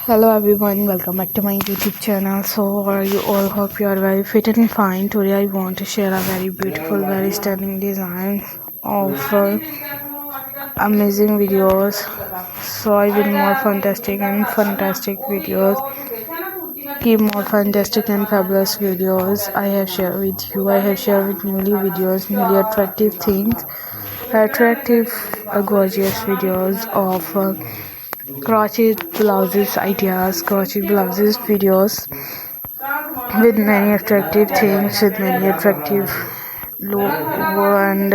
Hello everyone, welcome back to my YouTube channel. So are you all? Hope you are very fit and fine. Today I want to share a very beautiful, very stunning design of amazing videos. So I will more fantastic videos. Keep more fantastic and fabulous videos I have shared with you. I have shared with newly videos, newly attractive things, attractive gorgeous videos of crochet blouses ideas, crochet blouses videos with many attractive things, with many attractive look and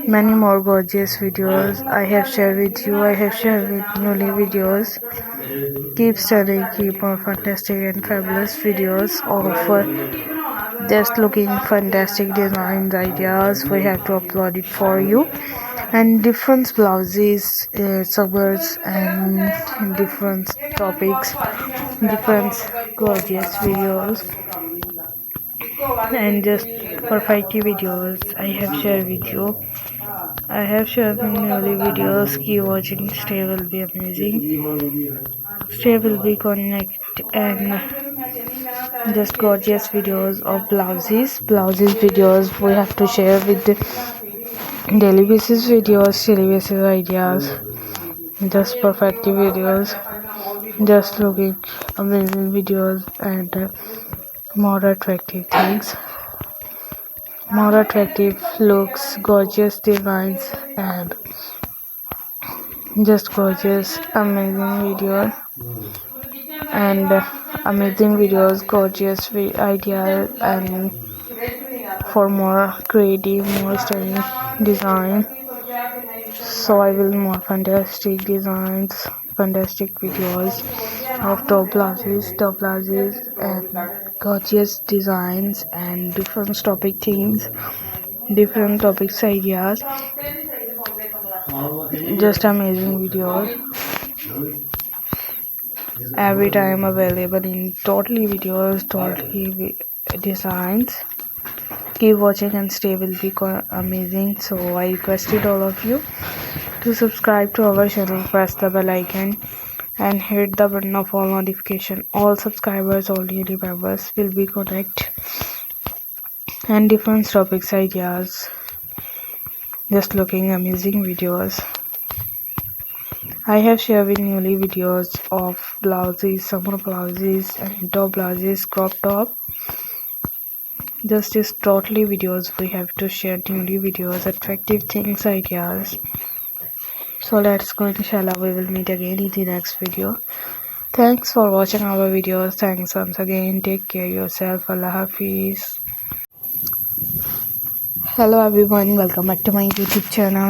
many more gorgeous videos I have shared with you. I have shared with newly videos. Keep studying, keep more fantastic and fabulous videos of just looking fantastic designs ideas. We have to upload it for you, and different blouses, suburbs and different topics, different gorgeous videos and just perfect videos I have shared with you. I have shared newly videos. Keep watching. Stay will be amazing. Stay will be connect and just gorgeous videos of blouses videos we have to share with the daily basis videos, daily basis ideas, just perfect videos, just looking amazing videos and more attractive things, more attractive looks, gorgeous designs and just gorgeous amazing videos and amazing videos, gorgeous ideas and for more creative, more stunning design. So I will more fantastic designs, fantastic videos of top blouses and gorgeous designs and different topic things, different topics ideas, just amazing videos every time available in totally videos, totally designs. Keep watching and stay will be amazing. So I requested all of you to subscribe to our channel, press the bell icon and hit the button of all notification. All subscribers, all daily members will be connect and different topics ideas, just looking amazing videos. I have shared with newly videos of blouses, summer blouses and top blouses, crop top. Just is totally videos we have to share newly videos, attractive things ideas. So let's go, inshallah we will meet again in the next video. Thanks for watching our videos. Thanks once again. Take care yourself. Allah Hafiz. Hello everyone, welcome back to my YouTube channel.